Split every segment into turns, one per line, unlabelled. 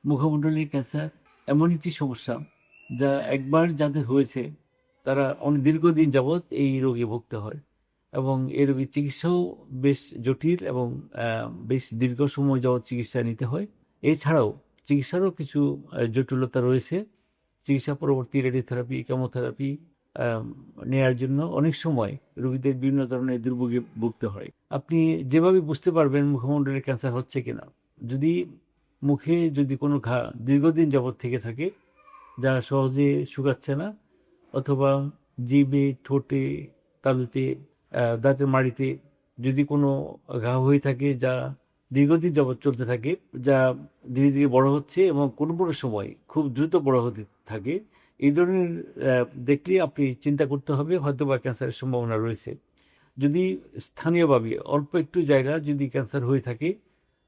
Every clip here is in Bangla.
মুখমণ্ডলীর ক্যান্সার এমন একটি সমস্যা যা একবার যাদের হয়েছে তারা অনেক দীর্ঘদিন যাবৎ এই রোগে ভুগতে হয় এবং এই রোগের চিকিৎসাও বেশ জটিল এবং বেশ দীর্ঘ সময় যাবৎ চিকিৎসা নিতে হয়। এছাড়াও চিকিৎসারও কিছু জটিলতা রয়েছে। চিকিৎসা পরবর্তী রেডিওথেরাপি, কেমোথেরাপি নেয়ার জন্য অনেক সময় রোগীদের বিভিন্ন ধরনের দুর্ভোগে ভুগতে হয়। আপনি যেভাবে বুঝতে পারবেন মুখমণ্ডলের ক্যান্সার হচ্ছে কিনা, যদি মুখে যদি কোনো ঘা দীর্ঘদিন যাবৎ থেকে থাকে যা সহজে শুকাচ্ছে না, অথবা জিভে, ঠোঁটে, তালুতে, দাঁতের মাড়িতে যদি কোনো ঘা হয়ে থাকে যা দীর্ঘদিন যাবৎ চলতে থাকে, যা ধীরে ধীরে বড় হচ্ছে এবং কোনো কোনো সময় খুব দ্রুত বড় হতে থাকে, এই ধরনের দেখলে আপনি চিন্তা করতে হবে হয়তো বা ক্যান্সারের সম্ভাবনা রয়েছে। যদি স্থানীয়ভাবে অল্প একটু জায়গা যদি ক্যান্সার হয়ে থাকে,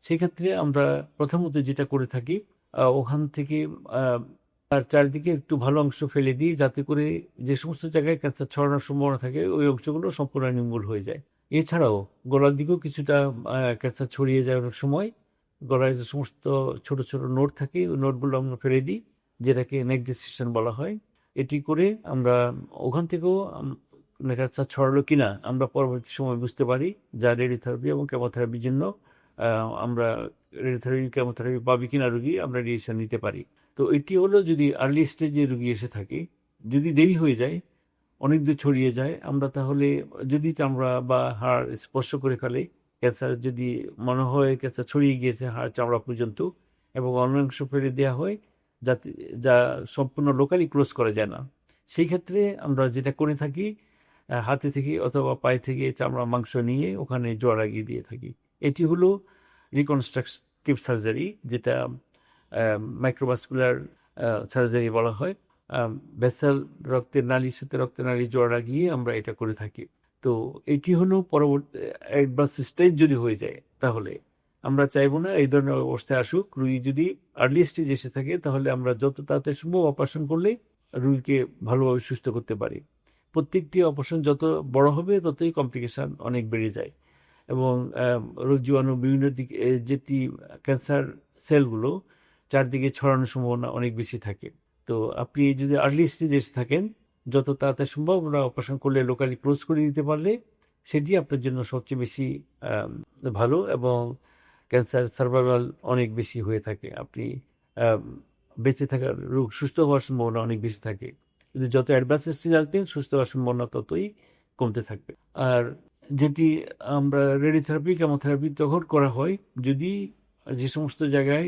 সেক্ষেত্রে আমরা প্রথমত যেটা করে থাকি, ওখান থেকে তার চারিদিকে একটু ভালো অংশ ফেলে দিই, যাতে করে যে সমস্ত জায়গায় ক্যান্সার ছড়ানোর সম্ভাবনা থাকে ওই অংশগুলো সম্পূর্ণ নির্মূল হয়ে যায়। এছাড়াও গলার দিকেও কিছুটা ক্যান্সার ছড়িয়ে যায় অনেক সময়। গলায় যে সমস্ত ছোট ছোট নোট থাকে ওই নোটগুলো আমরা ফেলে দিই, যেটাকে নেক ডিসেকশন বলা হয়। এটি করে আমরা ওখান থেকেও ক্যান্সার ছড়ালো কিনা আমরা পরবর্তী সময় বুঝতে পারি, যা রেডিওথেরাপি এবং কেমোথেরাপির জন্য আমরা রেডিওথেরাপি, কেমোথেরাপি পাবি কিনা রোগী আমরা রেডিয়েশন নিতে পারি। তো এটি হলো যদি আর্লি স্টেজে রোগী এসে থাকে। যদি দেরি হয়ে যায়, অনেক দূর ছড়িয়ে যায়, আমরা তাহলে যদি চামড়া বা হাড় স্পর্শ করে ফেলে, ক্যান্সার যদি মনে হয় ক্যান্সার ছড়িয়ে গিয়েছে হাড় চামড়া পর্যন্ত, এবং অন্যাংশ ফেলে দেওয়া হয় যাতে যা সম্পূর্ণ লোকালি ক্লোজ করা যায় না, সেই ক্ষেত্রে আমরা যেটা করে থাকি, হাতে থেকে অথবা পায়ে থেকে চামড়া মাংস নিয়ে ওখানে জোড়া লাগিয়ে দিয়ে থাকি। এটি হলো রিকনস্ট্রাকটিভ সার্জারি, যেটা মাইক্রোভাস্কুলার সার্জারি বলা হয়। ভেসাল, রক্তের নালীর সাথে রক্তের নালী জোড়া লাগিয়ে আমরা এটা করে থাকি। তো এটি হলো পরবর্তী অ্যাডভান্স স্টেজ যদি হয়ে যায়, তাহলে আমরা চাইবো না এই ধরনের অবস্থায় আসুক। রুগী যদি আর্লি স্টেজ এসে থাকে, তাহলে আমরা যত তাড়াতাড়ি সম্ভব অপারেশন করলে রুগীকে ভালোভাবে সুস্থ করতে পারি। প্রত্যেকটি অপারেশন যত বড় হবে ততই কমপ্লিকেশান অনেক বেড়ে যায়, এবং রোগ জীবাণু বিভিন্ন দিকে যেটি ক্যান্সার সেলগুলো চারদিকে ছড়ানোর সম্ভাবনা অনেক বেশি থাকে। তো আপনি যদি আর্লি স্টেজে এসে থাকেন, যত তাড়াতাড়ি সম্ভব আমরা অপারেশন করলে লোকালি ক্লোজ করে দিতে পারলে সেটি আপনার জন্য সবচেয়ে বেশি ভালো, এবং ক্যান্সার সার্ভাইভাল অনেক বেশি হয়ে থাকে। আপনি বেঁচে থাকার, রোগ সুস্থ হওয়ার সম্ভাবনা অনেক বেশি থাকে। কিন্তু যত অ্যাডভান্স স্টেজ আসবেন, সুস্থ হওয়ার সম্ভাবনা ততই কমতে থাকবে। আর যেটি আমরা রেডিওথেরাপি, কেমোথেরাপি তখন করা হয় যদি যে সমস্ত জায়গায়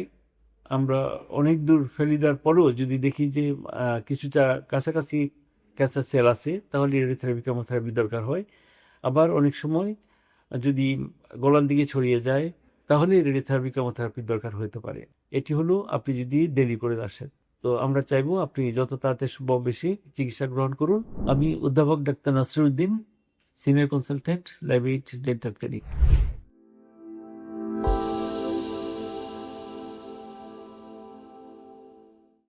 আমরা অনেক দূর ফেলে দেওয়ার পরেও যদি দেখি যে কিছুটা কাছাকাছি ক্যান্সার সেল আছে, তাহলে রেডিওথেরাপি, কেমোথেরাপি দরকার হয়। আবার অনেক সময় যদি গলার দিকে ছড়িয়ে যায়, তাহলে রেডিওথেরাপি, কেমোথেরাপির দরকার হতে পারে। এটি হলো আপনি যদি দেরি করে আসেন। তো আমরা চাইবো আপনি যত তাড়াতাড়ি সম্ভব বেশি চিকিৎসা গ্রহণ করুন। আমি অধ্যাপক doctor Nasiruddin, senior consultant, live aid dental clinic.